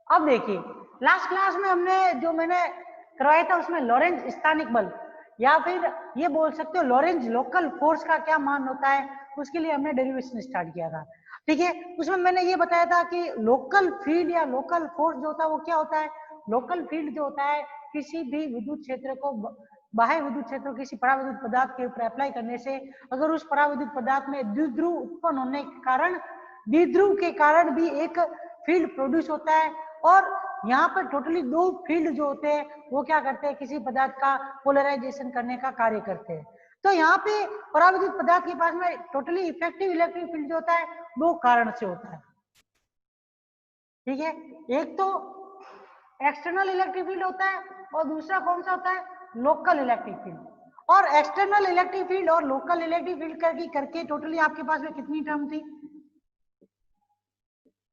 अब देखिए last class में हमने जो मैंने करवाया था उसमें लॉरेंज स्थानिक बल या फिर ये बोल सकते हो लॉरेंज लोकल फोर्स का क्या मान होता है, उसके लिए हमने डेरिवेशन स्टार्ट किया था। ठीक है, उसमें मैंने ये बताया था कि लोकल फील्ड या लोकल फोर्स जो होता है वो क्या होता है। लोकल फील्ड जो होता है किसी भी विद्युत क्षेत्र को बाह्य विद्युत क्षेत्र किसी पराविद्युत पदार्थ के ऊपर अप्लाई करने से अगर उस पराविद्युत पदार्थ में द्विध्रुव उत्पन्न होने के कारण द्विध्रुव के कारण भी एक फील्ड प्रोड्यूस होता है और यहाँ पर टोटली दो फील्ड जो होते हैं वो क्या करते हैं किसी पदार्थ का पोलराइजेशन करने का कार्य करते हैं। तो यहाँ पे पराविद्युत पदार्थ के पास में टोटली इफेक्टिव इलेक्ट्रिक फील्ड जो होता है दो कारण से होता है। ठीक है, एक तो एक्सटर्नल इलेक्ट्रिक फील्ड होता है और दूसरा कौन सा होता है, लोकल इलेक्ट्रिक फील्ड। और एक्सटर्नल इलेक्ट्रिक फील्ड और लोकल इलेक्ट्रिक फील्ड करके टोटली आपके पास में कितनी टर्म थी,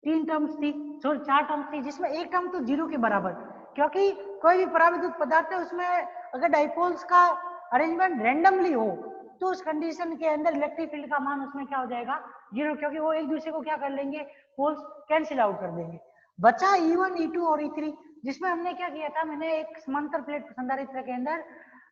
3 टर्म्स थी, सॉरी 4 टर्म्स थी, जिसमें एक टर्म तो 0 के बराबर, क्योंकि कोई भी पराविद्युत पदार्थ है उसमें अगर डाइपोल्स का अरेंजमेंट रैंडमली हो तो उस कंडीशन के अंदर इलेक्ट्रिक फील्ड का मान उसमें क्या हो जाएगा, 0, क्योंकि वो एक दूसरे को क्या कर लेंगे, पोल्स कैंसिल आउट कर देंगे। बचा E1 E2 और E3, जिसमें हमने क्या किया था, मैंने एक समांतर प्लेट संधारित्र के अंदर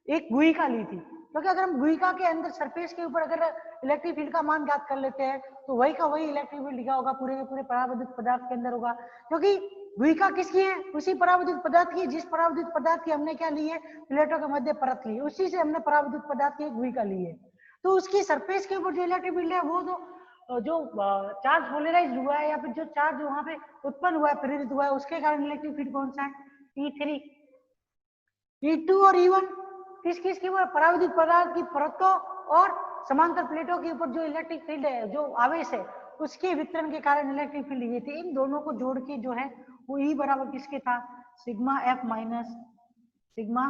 एक गुहिका ली थी, क्योंकि अगर हम गुहिका के अंदर सरफेस के ऊपर अगर इलेक्ट्रिक फील्ड का मान ज्ञात कर लेते हैं तो वही का वही इलेक्ट्रिक फील्ड लिखा होगा पूरे के पूरे पराविद्युत पदार्थ के अंदर होगा, क्योंकि गुहिका किसकी है, उसी पराविद्युत पदार्थ की जिस पराविद्युत पदार्थ की हमने क्या ली है, प्लेटों के मध्य परत ली, उसी से हमने पराविद्युत पदार्थ की गुहिका ली है। तो उसकी सरफेस के ऊपर जो इलेक्ट्रिक फील्ड है वो जो चार्ज पोलराइज हुआ है या फिर जो चार्ज वहां पे उत्पन्न हुआ है, प्रेरित हुआ है, उसके कारण इलेक्ट्रिक फील्ड कौन सा है, E3। E2 और E1 किस किस के ऊपर, पराविद्युत पदार्थ की परतों और समांतर प्लेटों के ऊपर जो इलेक्ट्रिक फील्ड है, जो आवेश है, उसके वितरण के कारण इलेक्ट्रिक फील्ड ये थे। इन दोनों को जोड़ के जो है वो E बराबर किसके था, sigma F minus sigma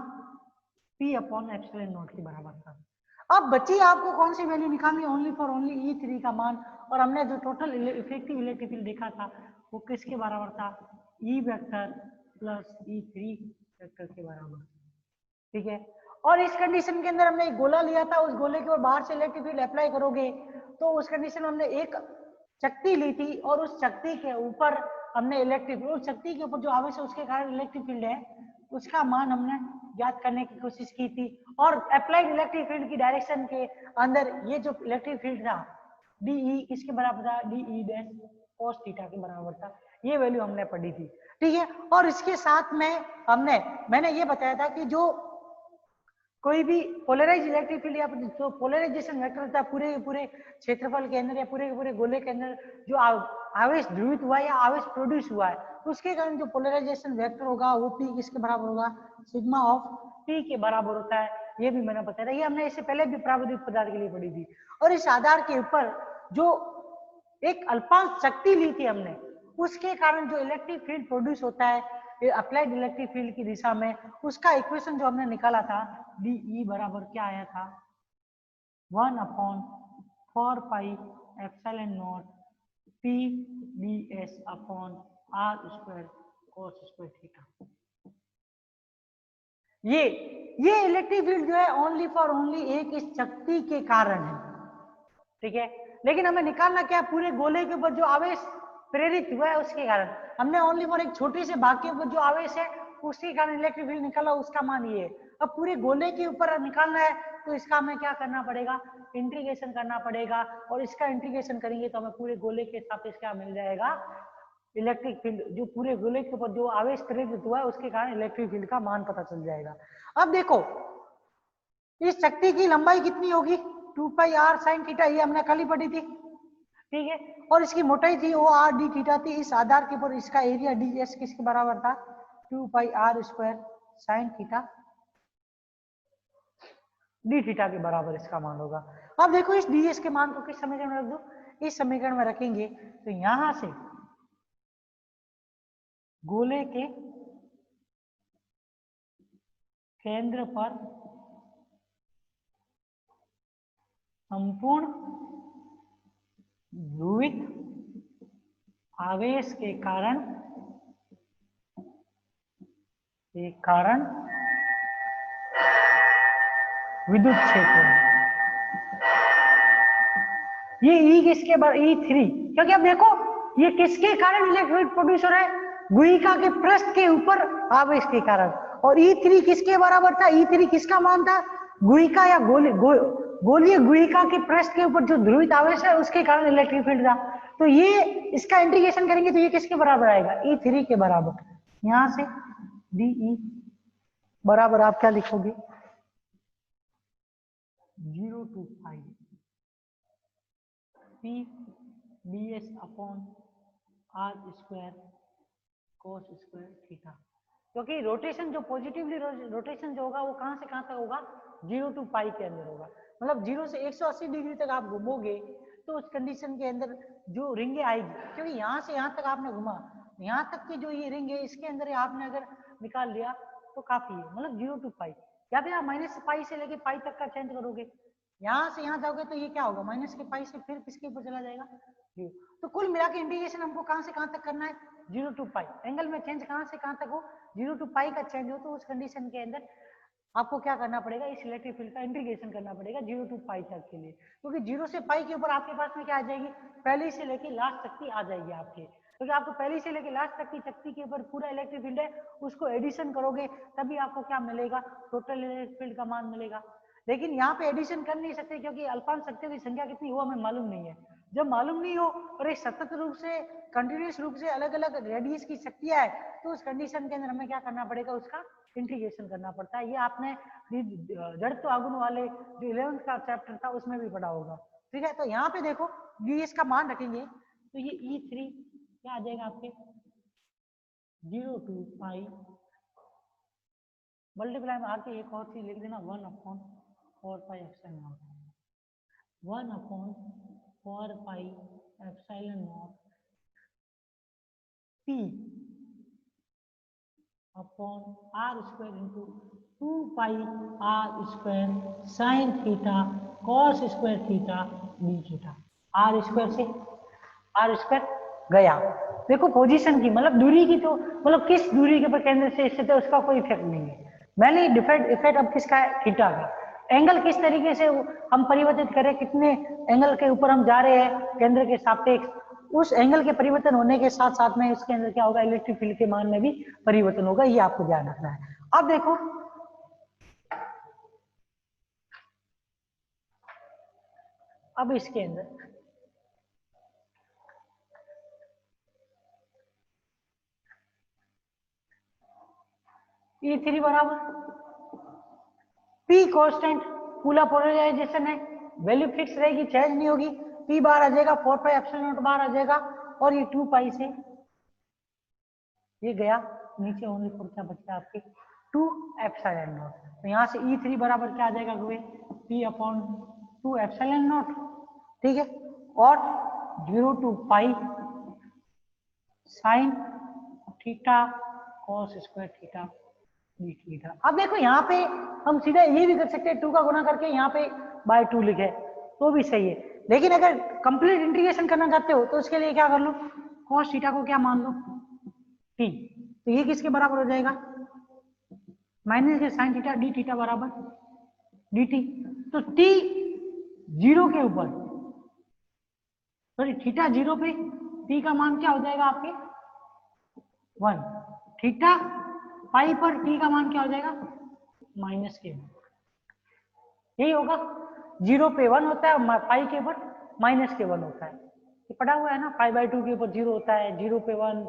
P upon epsilon not के बराबर था। अब बची आपको कौन सी वैल्यू निकालनी, ओनली फॉर ओनली E3 का मान, और हमने जो टोटल इफेक्टिव इलेक्ट्रिक फील्ड देखा था वो किसके बराबर था, E vector plus E3 vector के बराबर। ठीक है, और इस कंडीशन के अंदर हमने एक गोला लिया था, उस गोले के ऊपर बाहर से इलेक्ट्रिक फील्ड अप्लाई करोगे तो उस कंडीशन में हमने एक शक्ति ली थी और उस शक्ति के ऊपर हमने इलेक्ट्रिक, उस शक्ति के ऊपर जो आवेश है उसके कारण इलेक्ट्रिक फील्ड है उसका मान हमने ज्ञात करने की कोशिश की थी। और अप्लाइड इलेक्ट्रिक फील्ड की डायरेक्शन के अंदर ये जो इलेक्ट्रिक फील्ड था DE किसके बराबर था, DE डैश cos थीटा के बराबर था। ये वैल्यू हमने पढ़ी थी। ठीक है, और इसके साथ में मैंने ये बताया था कि जो कोई भी पोलराइज इलेक्ट्रिक फील्ड या जो पोलराइजेशन वेक्टर होता है पूरे पूरे क्षेत्रफल के अंदर या पूरे पूरे गोले के अंदर जो आवेश ध्रुवित हुआ है या आवेश प्रोड्यूस हुआ है, उसके कारण जो पोलराइजेशन वेक्टर होगा वो P किसके बराबर होगा, सिग्मा ऑफ P के बराबर होता है। ये भी मैंने बताया था, ये हमने इससे पहले भी पराविद्युत पदार्थ के लिए पढ़ी थी। और इस आधार के ऊपर जो एक अल्पांश शक्ति ली थी हमने, उसके कारण जो इलेक्ट्रिक फील्ड प्रोड्यूस होता है अप्लाइड इलेक्ट्रिक फील्ड की दिशा में, उसका इक्वेशन जो हमने निकाला था DE बराबर क्या आया था, 1 upon 4 pi epsilon not P ds upon R square cos square theta. ये इलेक्ट्रिक फील्ड जो है ओनली फॉर ओनली एक इस शक्ति के कारण है। ठीक है, लेकिन हमें निकालना क्या, पूरे गोले के ऊपर जो आवेश प्रेरित हुआ है उसके कारण। हमने ओनली फॉर एक छोटे से भाग के ऊपर जो आवेश है उसके कारण इलेक्ट्रिक फील्ड निकाला, उसका मान ये है। अब पूरे गोले के ऊपर निकालना है तो इसका हमें क्या करना पड़ेगा, इंटीग्रेशन करना पड़ेगा, और इसका इंटीग्रेशन करेंगे तो हमें पूरे गोले के साथ इसका मिल जाएगा इलेक्ट्रिक फील्ड, जो पूरे गोले के ऊपर जो आवेश प्रेरित हुआ है उसके कारण इलेक्ट्रिक फील्ड का मान पता चल जाएगा। अब देखो इस शक्ति की लंबाई कितनी होगी, 2 पाई r sin थीटा, ये हमने कल ही पढ़ी थी। ठीक है, और इसकी मोटाई थी वो r d थीटा थी। इस आधार के ऊपर इसका एरिया ds किसके बराबर था, 2 पाई r square sin theta d theta के बराबर इसका मान होगा। अब देखो इस ds के मान को किस समीकरण में रख दो, इस समीकरण में रखेंगे तो यहां से गोले के केंद्र पर संपूर्ण ध्रुवित आवेश के कारण विद्युत क्षेत्र, ये E किसके बराबर, E3, क्योंकि अब देखो ये किसके कारण इलेक्ट्रिक प्रोड्यूस हो रहा है, गुहिका के पृष्ठ के ऊपर आवेश के कारण। और E3 किसके बराबर था? E3 किसका मान था? गुहिका या गोलीय गुहिका के पृष्ठ के ऊपर जो ध्रुवित आवेश है उसके कारण इलेक्ट्रिक फील्ड था। तो ये इसका इंटीग्रेशन करेंगे तो ये किसके बराबर आएगा? E3 के बराबर। यहां से DE बराबर आप क्या लिखोगे? 0 to pi P ds upon r square cos square theta. क्योंकि रोटेशन जो पॉजिटिवली रोटेशन जो होगा वो कहां से कहां तक होगा? 0 to pi के अंदर होगा। मतलब 0 से 180 डिग्री तक आप घूमोगे तो उस कंडीशन के अंदर जो रिंगे आएगी, क्योंकि यहाँ से यहाँ तक आपने घुमा, यहाँ तक की जो ये रिंग है इसके अंदर आपने अगर निकाल लिया तो काफी है। मतलब 0 to pi, या फिर आप -पाई से लेके पाई तक का चेंज करोगे, यहाँ से यहाँ जाओगे तो ये क्या होगा? माइनस के पाई से फिर किसके ऊपर चला जाएगा? 0। तो कुल मिला के इंटीग्रेशन हमको कहां से कहां तक करना है? 0 to pi। एंगल में चेंज कहां से कहां तक हो? 0 to pi का चेंज हो तो उस कंडीशन के अंदर आपको क्या करना पड़ेगा? इस इलेक्ट्रिक फील्ड का इंटीग्रेशन करना पड़ेगा 0 to pi तक के लिए, क्योंकि 0 से पाई के ऊपर आपके पास में क्या आ जाएगी? पहली से लेके लास्ट तक की आ जाएगी आपके, क्योंकि आपको पहली से लेके लास्ट तक की शक्ति के ऊपर पूरा इलेक्ट्रिक फील्ड है, उसको एडिशन करोगे तभी आपको क्या मिलेगा? टोटल इलेक्ट्रिक फील्ड का मान मिलेगा। लेकिन यहाँ पे एडिशन कर नहीं सकते क्योंकि अल्पांश शक्तियों की संख्या कितनी हो हमें मालूम नहीं है। जब मालूम नहीं हो और एक सतत रूप से कंटिन्यूस रूप से अलग अलग रेडियस की शक्तियां है तो उस कंडीशन के अंदर हमें क्या करना पड़ेगा? उसका इंटीग्रेशन करना पड़ता है। ये आपने जड़त्व आगुन वाले जो 11th का चैप्टर था उसमें भी पढ़ा होगा। ठीक है, तो यहाँ पे देखो ds का मान रखेंगे तो ये E3 क्या आ जाएगा आपके? 0 to pi मल्टीप्लाई में आके एक और चीज लिख देना 1/4 pi epsilon not, 1/4 pi epsilon not P upon r square into 2 pi r square sine theta cos square theta D theta. r square से r स्क्वायर गया। देखो पोजीशन की मतलब दूरी की, तो मतलब किस दूरी के पर केंद्र से स्थित है उसका कोई इफेक्ट नहीं है। मैंने इफेक्ट अब किसका है? थीटा का। एंगल किस तरीके से हम परिवर्तित करें, कितने एंगल के ऊपर हम जा रहे हैं केंद्र के सापेक्ष, उस एंगल के परिवर्तन होने के साथ साथ में उसके अंदर क्या होगा? इलेक्ट्रिक फील्ड के मान में भी परिवर्तन होगा, ये आपको ध्यान रखना है। अब देखो अब इसके अंदर E3 बराबर P कांस्टेंट कूलम्ब पोलराइजेशन है, वैल्यू फिक्स रहेगी, चेंज नहीं होगी। P बार आ जाएगा 4 पाई एप्सिलॉन नॉट बार आ जाएगा और ये 2 पाई से ये गया नीचे, ओनली फोर क्या बचता है आपके? 2 एप्सिलॉन नॉट। तो यहाँ से E3 बराबर क्या आ जाएगा? P upon 2 epsilon not. ठीक है, और 0 to pi sine theta cos square theta D theta. अब देखो यहाँ पे हम सीधा ये भी कर सकते हैं 2 का गुना करके यहाँ पे बाय 2 लिखे तो भी सही है, लेकिन अगर कंप्लीट इंटीग्रेशन करना चाहते हो तो उसके लिए क्या कर लो? कॉस थीटा को क्या मान लो? टी। तो ये किसके बराबर हो जाएगा? माइनस के साइन थीटा डी थीटा बराबर डी टी। तो टी 0 के ऊपर, सॉरी थीटा 0 पे टी का मान क्या हो जाएगा आपके? 1। थीटा पाई पर टी का मान क्या हो जाएगा? माइनस के 1। यही होगा, 0 पे 1 होता है, पाई के ऊपर माइनस के 1 होता है। ये पढ़ा हुआ है ना, पाई/2 के ऊपर 0 होता है, 0 पे 1,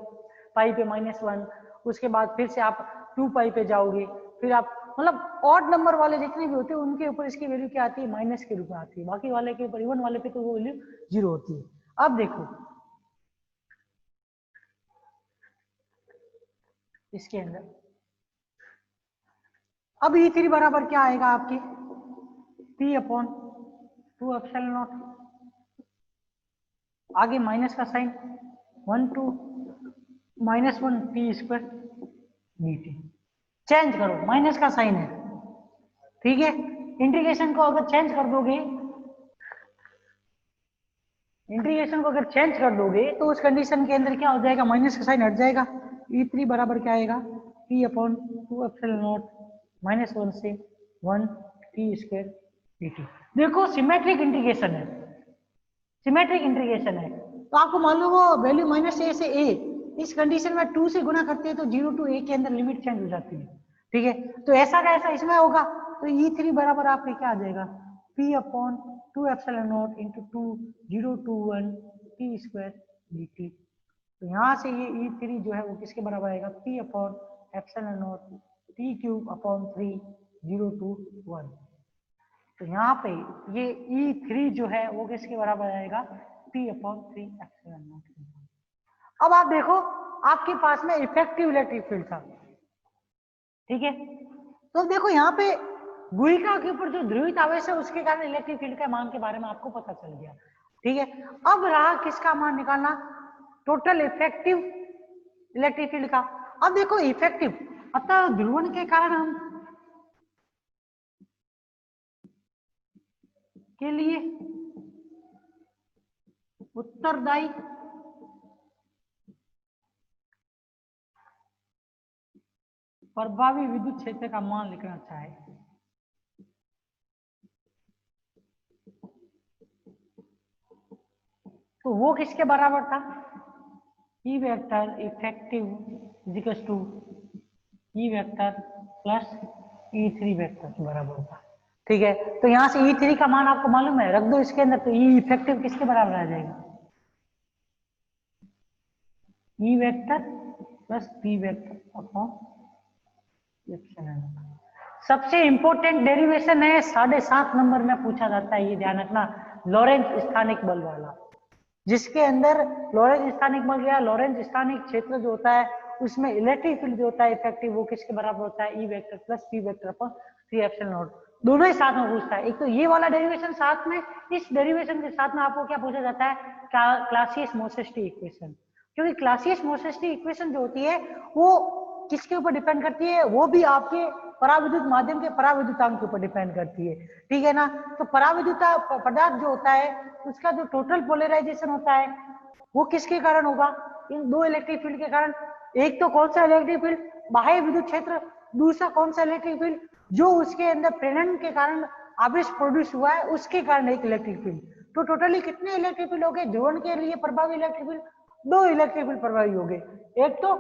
पाई पे -1, उसके बाद फिर से आप 2 पाई पे जाओगे, फिर आप मतलब ऑड नंबर वाले जितने भी होते हैं उनके ऊपर इसकी वैल्यू क्या आती है? माइनस के रूप में आती है। बाकी वाले के ऊपर, इवन वाले पे तो वो वैल्यू 0 होती है। अब देखो इसके अंदर अब E3 बराबर क्या आएगा आपके? P अपॉन 2 एप्सिलॉन नॉट, आगे माइनस का sign 1 to -1 P square dt। Change करो, माइनस का साइन है, ठीक है। इंटीग्रेशन को अगर चेंज कर दोगे, इंटीग्रेशन को अगर चेंज कर दोगे तो उस कंडीशन के अंदर क्या हो जाएगा? माइनस का साइन हट जाएगा। E3 बराबर क्या आएगा? P अपॉन 2 एप्सिलॉन नॉट -1 से 1 P स्क्वायर dt। देखो सिमेट्रिक इंटीग्रेशन है, सिमेट्रिक इंटीग्रेशन है, तो आपको मान लो वो वैल्यू -a से a इस कंडीशन में 2 से गुना करते हैं तो 0 to a के अंदर लिमिट चेंज हो जाती है, ठीक है। तो ऐसा कैसा इसमें होगा, तो E3 बराबर आपके क्या आ जाएगा, P upon 2 epsilon not into 2 0 to 1 t square dt। तो यहाँ से ये E3 जो है वो किसके बराबर आएगा, P upon epsilon not t cube upon 3 0 to 1। तो यहाँ पे ये E3 जो है वो किसके बराबर आएगा, P अपॉन 3 एप्सिलॉन नॉट। अब आप देखो आपके पास में इफेक्टिव इलेक्ट्रिक फील्ड था, ठीक है। तो देखो यहाँ पे गुहिका के ऊपर जो ध्रुवित आवेश है उसके कारण इलेक्ट्रिक फील्ड के मान के बारे में आपको पता चल गया, ठीक है। अब रहा किसका मान निकालना, टोटल इफेक्टिव इलेक्ट्रिक फील्ड का। अब देखो इफेक्टिव, अतः ध्रुवण के कारण हम के लिए उत्तरदायी प्रभावी विद्युत क्षेत्र का मान लिखना चाहे, तो वो किसके बराबर था, E vector effective equals to E vector plus E3 vector के बराबर था, ठीक है। तो यहां से E3 का मान आपको मालूम है, रख दो इसके अंदर, तो ई इफेक्टिव किसके बराबर आ जाएगा, ई vector plus P vector upon epsilon. सबसे इंपॉर्टेंट डेरिवेशन है 7.5 नंबर में पूछा जाता है, ये ध्यान रखना, लॉरेंज स्थानिक बल वाला, जिसके अंदर लॉरेंज स्थानिक बल या लॉरेंज स्थानिक क्षेत्र जो होता है उसमें इलेक्ट्रिक फील्ड जो होता है इफेक्टिव वो किसके बराबर होता है, ई vector plus P vector upon 3 epsilon not. दोनों ही साथ में पूछता है, एक तो ये वाला डेरिवेशन साथ में, इस डेरिवेशन के साथ में आपको क्या पूछा जाता है, क्लासियस-मोसेट्टी इक्वेशन। क्योंकि क्लासियस-मोसेट्टी इक्वेशन जो होती है वो किसके ऊपर डिपेंड करती है, वो भी आपके पराविद्युत माध्यम के पराविद्युतांक के ऊपर डिपेंड करती है, ठीक है ना। तो पराविद्युत पदार्थ जो होता है उसका जो टोटल पोलराइजेशन होता है वो किसके कारण होगा, इन दो इलेक्ट्रिक फील्ड के कारण। एक तो कौन सा इलेक्ट्रिक फील्ड, बाह्य विद्युत क्षेत्र, दूसरा कौन सा इलेक्ट्रिक फील्ड, जो उसके अंदर प्रेरण के कारण आवेश प्रोड्यूस हुआ है उसके कारण एक इलेक्ट्रिक फील्ड। तो टोटली कितने इलेक्ट्रिक फील्ड हो गए, ध्रुवण के लिए प्रभावी इलेक्ट्रिक फील्ड, 2 इलेक्ट्रिक फील्ड प्रभावी हो गए। एक तो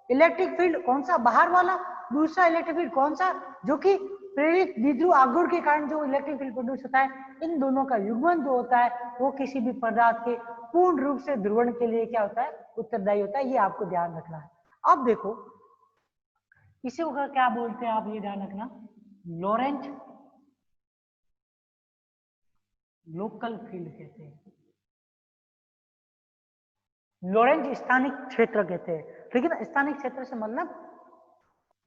इलेक्ट्रिक फील्ड कौन सा, बाहर वाला, दूसरा इलेक्ट्रिक फील्ड कौन सा, जो कि प्रेरित द्विध्रुव आघूर्ण के कारण जो इलेक्ट्रिक फील्ड प्रोड्यूस होता है, इन दोनों का युग्मन जो होता है वो किसी भी पदार्थ के पूर्ण रूप से ध्रुवण के लिए क्या होता है, उत्तरदायी होता है। ये आपको ध्यान रखना है। अब देखो इसे क्या बोलते हैं आप, ये ध्यान रखना, लॉरेंज लोकल फील्ड कहते हैं, लॉरेंज स्थानिक क्षेत्र कहते हैं, ठीक है ना। स्थानिक क्षेत्र से मतलब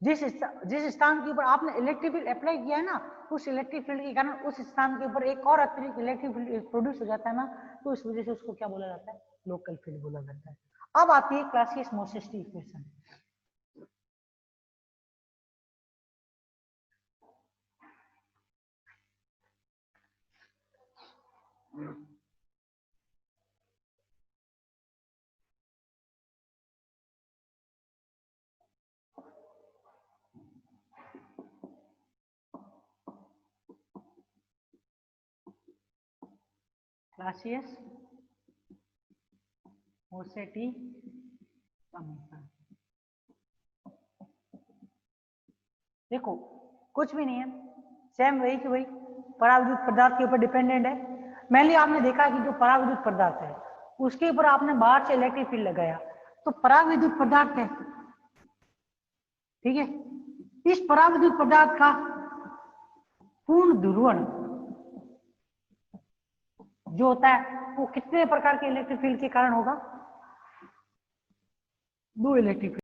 जिस स्थान के ऊपर आपने इलेक्ट्रिक फील्ड अप्लाई किया है ना, उस इलेक्ट्रिक फील्ड के कारण उस स्थान के ऊपर एक और अतिरिक्त इलेक्ट्रिक फील्ड प्रोड्यूस हो जाता है ना, तो इस वजह से उसको क्या बोला जाता है, लोकल फील्ड बोला जाता है। अब आती है क्लासियस-मोसेट्टी इक्वेशन। क्लासियस-मोसेट्टी समीकरण देखो कुछ भी नहीं है, सेम वही कि वही पराविद्युत पदार्थ के ऊपर डिपेंडेंट है। मैंने आपने देखा कि जो पराविद्युत पदार्थ है उसके ऊपर आपने बाहर से इलेक्ट्रिक फील्ड लगाया, तो पराविद्युत पदार्थ है, ठीक है। इस पराविद्युत पदार्थ का पूर्ण ध्रुवण जो होता है वो कितने प्रकार के इलेक्ट्रिक फील्ड के कारण होगा, 2 इलेक्ट्रिक फील्ड